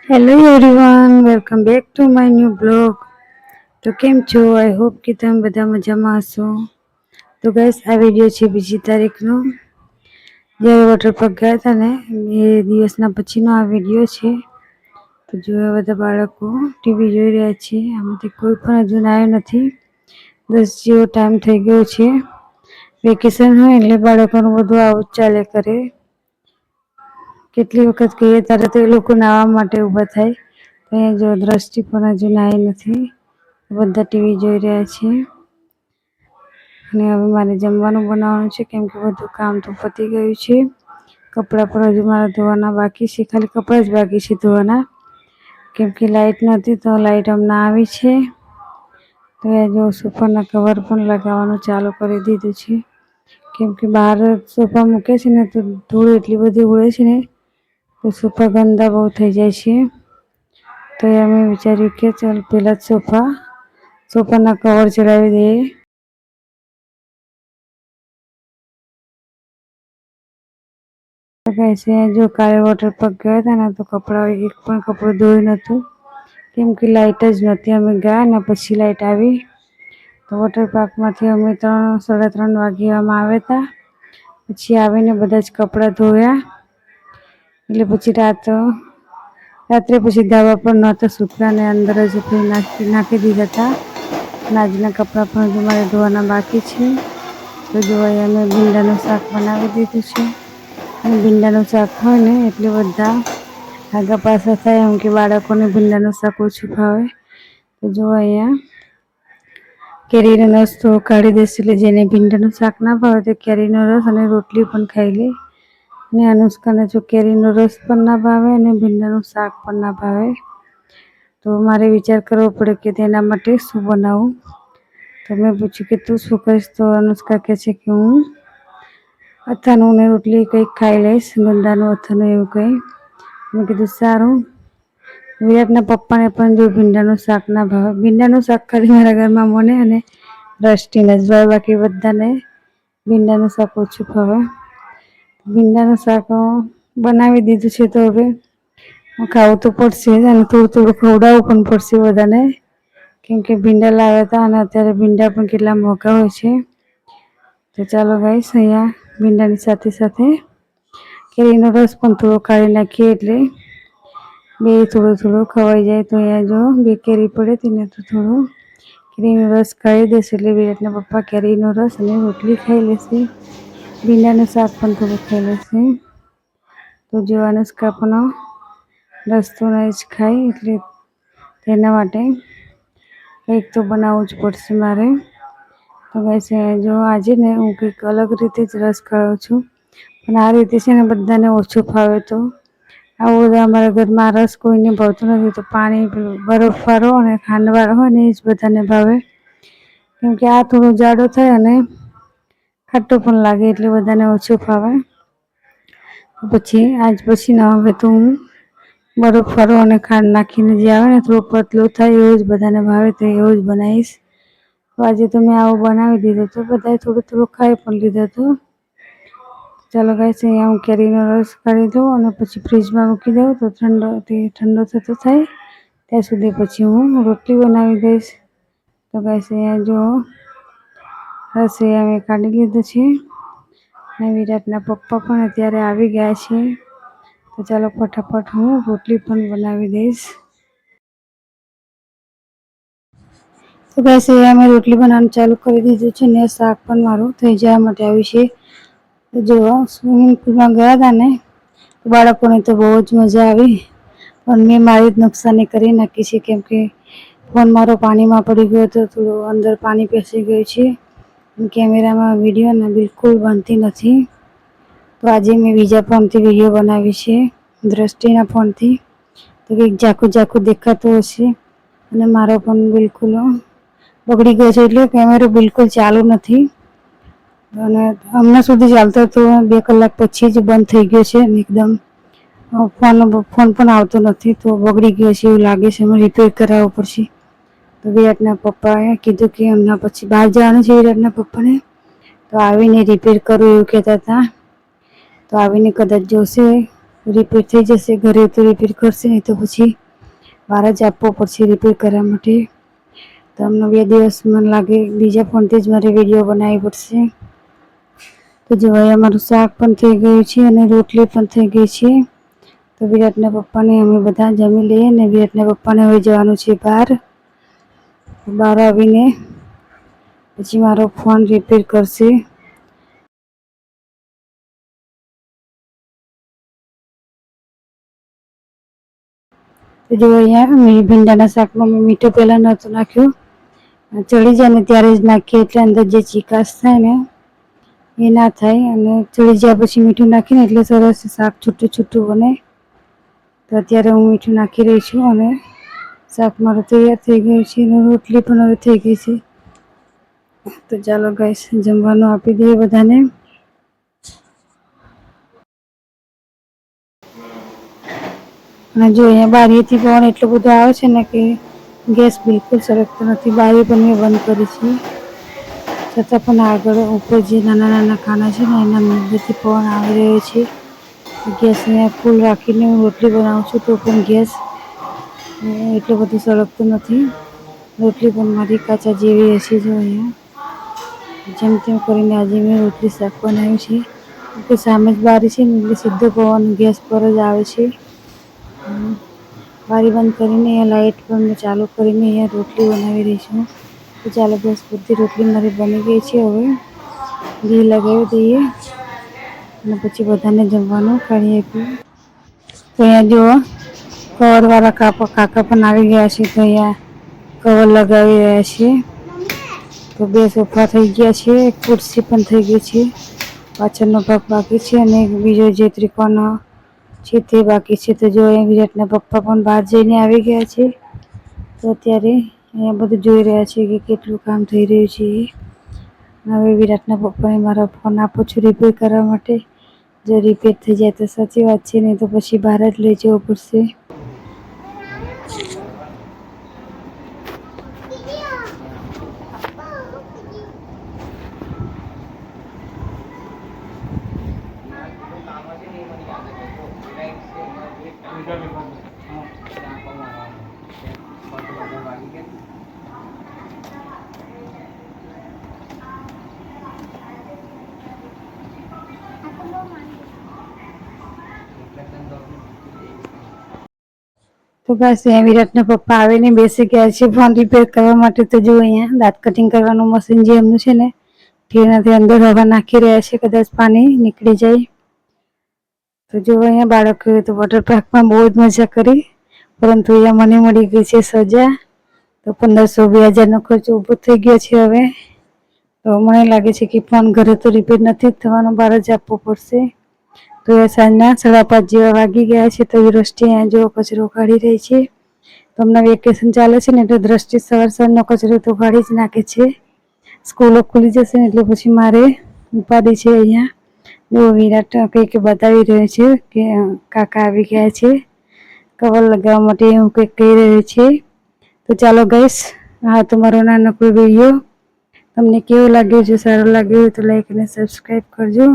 Hello everyone, welcome back to my new blog. તો કેમ છો? આઈ હોપ કે તમે બધા મજામાં હશો. તો ગાઈસ, આ વિડીયો છે 2 તારીખનો, જ્યારે વોટર પાર્ક ગયા હતા ને એ દિવસના પછીનો આ વિડીયો છે. તો જોયા બધા બાળકો ટીવી જોઈ રહ્યા છે. આમાંથી કોઈ પણ હજુ આવ્યો નથી. 10 જેવો ટાઈમ થઈ ગયો છે. વેકેશન હોય એટલે બાળકોનું બધું આવું જ ચાલે કરે. કેટલી વખત કહીએ ત્યારે તો એ લોકો નાહવા માટે ઊભા થાય. અહીંયા જો દ્રષ્ટિ પણ હજુ નાહી નથી. બધા ટીવી જોઈ રહ્યા છે. અને હવે મારે જમવાનું બનાવવાનું છે, કેમ કે બધું કામ તો પતી ગયું છે. કપડાં પણ હજુ મારા ધોવાના બાકી છે. ખાલી કપડાં જ બાકી છે ધોવાના, કેમ કે લાઇટ નહોતી તો લાઇટ હમણાં આવી છે. તો એ જો સોફાના કવર પણ લગાવવાનું ચાલુ કરી દીધું છે, કેમ કે બહાર સોફા મૂકે છે ને તો ધૂળ એટલી બધી ઉડે છે ને તો સોફા ગંદા બહુ થઈ જાય છે. તો અમે વિચાર્યું કે ચાલ પહેલાં જ સોફાના કવર ચડાવી દઈએ. છે જો કાલે વોટર પાર્ક ગયા હતા ને તો એક પણ કપડું ધોયું નહોતું, કેમ કે લાઇટ જ નહોતી. અમે ગયા ને પછી લાઇટ આવી. તો વોટર પાર્કમાંથી અમે 3-3:30 વાગ્યામાં આવ્યા હતા. પછી આવીને બધા જ કપડાં ધોયા. એટલે પછી રાત્રે પછી ધાબા પર નહોતા સૂકવ્યા ને અંદર જ નાખી દીધા હતા. આજના કપડાં પણ હજુ મારે ધોવાના બાકી છે. તો જોવાય અમે ભીંડાનું શાક બનાવી દીધું છે. અને ભીંડાનું શાક હોય ને એટલે બધા આગા પાછા થાય, એમ કે બાળકોને ભીંડાનું શાક ઓછું ભાવે. તો જો અહીંયા કેરીનો રસ તો કાઢી દઈશ, એટલે જેને ભીંડાનું શાક ના ભાવે તે કેરીનો રસ અને રોટલી પણ ખાઈ લે. અને અનુષ્કાને જો કેરીનો રસ પણ ના ભાવે અને ભીંડાનું શાક પણ ના ભાવે. તો મારે વિચાર કરવો પડે કે તેના માટે શું બનાવું. તો મેં પૂછ્યું કે તું શું કહીશ? તો અનુષ્કા કહે છે કે હું અથાણું ને રોટલી કંઈક ખાઈ લઈશ, ગુંદાનું અથાણું એવું કંઈ. મેં કીધું સારું. વિરાટના પપ્પાને પણ જો ભીંડાનું શાક ના ભાવે. ભીંડાનું શાક ખાલી મારા ઘરમાં મને અને દ્રષ્ટિને જ ભાવે, બાકી બધાને ભીંડાનું શાક ઓછું ભાવે. ભીંડાનું શાક બનાવી દીધું છે, તો હવે ખાવું તો પડશે જ અને થોડું થોડું ખવડાવવું પણ પડશે બધાને, કેમ કે ભીંડા લાવ્યા હતા અને અત્યારે ભીંડા પણ કેટલા મોંઘા હોય છે. તો ચાલો ગાઈસ, અહીંયા ભીંડાની સાથે સાથે કેરીનો રસ પણ થોડો કાઢી નાખીએ, એટલે બે થોડો થોડો ખવાઈ જાય. તો અહીંયા જો 2 કેરી પડે તેને તો થોડો કેરીનો રસ કાઢી દેશે, એટલે વિરાટના પપ્પા કેરીનો રસ અને રોટલી ખાઈ લેશે. ભીંડાનું શાક પણ થોડું ખાઈ લેશે. તો જો અનુષ્કા પણ રસ તો નહીં જ ખાય, એટલે તેના માટે કંઈક તો બનાવવું જ પડશે મારે. તો ગાઈસ, જો આજે ને હું કંઈક અલગ રીતે જ રસ કાઢું છું, પણ આ રીતે છે ને બધાને ઓછું ફાવે. તો આવું બધા અમારા ઘરમાં રસ કોઈને ભાવતું નથી. તો પાણી બરફવાળો અને ખાંડવાળો હોય ને એ જ બધાને ભાવે, કેમ કે આ થોડો જાડો થાય અને ખાટો પણ લાગે, એટલે બધાને ઓછું ફાવે. પછી ના હવે તો હું બરફવાળો અને ખાંડ નાખીને જે આવે ને થોડું પતલું થાય એવું જ બધાને ભાવે, તો એવું જ બનાવીશ. તો આજે તો મેં આવું બનાવી દીધું, તો બધાએ થોડું થોડું ખાઈ પણ લીધું હતું. ચાલો ગાઈસ, અહીંયા હું કેરીનો રસ કાઢી દઉં અને પછી ફ્રીજમાં મૂકી દઉં, તો ઠંડો થતો થાય ત્યાં સુધી પછી હું રોટલી બનાવી દઈશ. તો ગાઈસ, અહીંયા જો રસ અમે કાઢી લીધું છે અને વિરાટના પપ્પા પણ અત્યારે આવી ગયા છે. તો ચાલો ફટાફટ હું રોટલી પણ બનાવી દઈશ. તો ગાઈસ, અહીંયા મેં રોટલી બનાવવાનું ચાલુ કરી દીધું છે ને શાક પણ મારું થઈ જવા માટે આવ્યું છે. તો જો સ્વિમિંગ પુલમાં ગયા હતા ને બાળકોને તો બહુ જ મજા આવી, પણ મેં મારી જ નુકસાની કરી નાખી છે, કેમ કે ફોન મારો પાણીમાં પડી ગયો હતો. થોડું અંદર પાણી પેસી ગયું છે. કેમેરામાં વિડીયો બિલકુલ બનતી નથી. તો આજે મેં બીજા ફોનથી વિડીયો બનાવી છે, દ્રષ્ટિના ફોનથી. તો કંઈક ઝાખું ઝાખું દેખાતું હશે. અને મારો ફોન બિલકુલ બગડી ગયો છે, એટલે કેમેરો બિલકુલ ચાલુ નથી. અને હમણાં સુધી ચાલતો હતો, 2 કલાક પછી જ બંધ થઈ ગયો છે. એકદમ ફોન પણ આવતો નથી, તો બગડી ગયો છે એવું લાગે છે. એમાં રિપેર કરાવવો પડશે. તો વિરાટના પપ્પાએ કીધું કે હમણાં પછી બહાર જવાનું છે વિરાટના પપ્પાને, તો આવીને રિપેર કરું એવું કહેતા હતા. તો આવીને કદાચ જોશે રિપેર થઈ જશે. ઘરે તો રિપેર કરશે, નહીં તો પછી બહાર જ આપવો પડશે રિપેર કરવા માટે. તો અમને 2 દિવસ મને લાગે બીજા ફોનથી જ મારે વિડીયો બનાવવી પડશે. તો જો અહીંયા અમારું શાક પણ થઈ ગયું છે અને રોટલી પણ થઈ ગઈ છે. તો વિરાટના પપ્પાને અમે બધા જમી લઈએ ને વિરાટના પપ્પાને હવે જવાનું છે બહાર. બહાર આવીને પછી મારો ફોન રિપેર કરશે. તો જો અહીંયા ભીંડાના શાકમાં મેં મીઠું પહેલાં નહોતું નાખ્યું. ચડી જાય ને ત્યારે જ નાખીએ એટલે અંદર જે ચીકાશ થાય ને એ ના થાય. અને ચડી જાય પછી મીઠું નાખીને એટલે સરસ શાક છૂટું છૂટું બને. તો અત્યારે હું મીઠું નાખી રહી છું અને શાક મારું તૈયાર થઈ ગયું છે અને રોટલી પણ હવે થઈ ગઈ છે. તો ચાલો ગાઈસ જમવાનું આપી દઈએ બધાને. અને જો અહીંયા બારીએથી પવન એટલો બધો આવે છે ને કે ગેસ બિલકુલ સળગતો નથી. બારી પણ મેં બંધ કરી છે, છતાં પણ આગળ ઉપર જે નાના નાના ખાના છે ને એના અંદરથી પવન આવી રહ્યો છે. ગેસને ફૂલ રાખીને હું રોટલી બનાવું છું તો પણ ગેસ એટલો બધો સળગતો નથી. રોટલી પણ મારી કાચા જેવી હશે. જો અહીંયા જેમ તેમ કરીને આજે મેં રોટલી શાક બનાવ્યું છે. કે સામે જ બારી છે ને એટલે સીધો પવન ગેસ પર જ આવે છે. બારી બંધ કરીને અહીંયા લાઇટ પણ ચાલુ કરીને અહીંયા રોટલી બનાવી રહી છું. તો ચાલો બસ બધી રોટલી મારી બની ગઈ છે. હવે ઘી લગાવી દઈએ અને પછી બધાને જમવાનું કાઢી આપીએ. તો અહીંયા જુઓ કવરવાળા કાકા પણ આવી ગયા છે. તો અહીંયા કવર લગાવી રહ્યા છે. તો 2 સોફા થઈ ગયા છે, એક ખુરશી પણ થઈ ગઈ છે. પાછળનો ભાગ બાકી છે અને બીજો જે ત્રિકોણ છે તે બાકી છે. તો જો અહીંયા વિરાટના પપ્પા પણ બહાર જઈને આવી ગયા છે. તો અત્યારે અહીંયા બધું જોઈ રહ્યા છે કે કેટલું કામ થઈ રહ્યું છે. હવે વિરાટના પપ્પાને મારો ફોન આપું છું રિપેર કરવા માટે. જો રિપેર થઈ જાય તો સાચી વાત છે, નહીં તો પછી બહાર જ લઈ જવું પડશે. તો બસ અહીંયા વિરાટના પપ્પા આવીને બેસી ગયા છે ફોન રિપેર કરવા માટે. તો જો અહીંયા દાંત કટિંગ કરવાનું મશીન જે એમનું છે ને તેનાથી અંદર હવા નાખી રહ્યા છે, કદાચ પાણી નીકળી જાય. તો જો અહીંયા બાળકોએ તો વોટર પાર્કમાં બહુ જ મજા કરી, પરંતુ અહીંયા મને મળી ગઈ છે સજા. તો 1500-2000નો ખર્ચ ઊભો થઈ ગયો છે. હવે તો મને લાગે છે કે ફોન ઘરે તો રિપેર નથી થવાનો, બહાર જ આપવો પડશે. તો એ સાંજના 5:30 જેવા વાગી ગયા છે. તો એ દ્રષ્ટિ અહીંયા જો કચરો કાઢી રહી છે. તો હમણાં વેકેશન ચાલે છે ને એટલે દ્રષ્ટિ સવારનો કચરો તો કાઢી જ નાખે છે. સ્કૂલો ખુલી જશે ને એટલે પછી મારે ઉપાધિ છે. અહીંયા જો વિરાટ કંઈક બતાવી રહ્યો છે કે કાકા આવી ગયા છે કવર લગાવવા માટે, એવું કંઈક કહી રહ્યો છે. તો ચાલો ગાઈસ, હા તમારો નાનકડો વિડીયો તમને કેવો લાગ્યો? જો સારો લાગ્યો હોય તો લાઈક અને સબસ્ક્રાઈબ કરજો.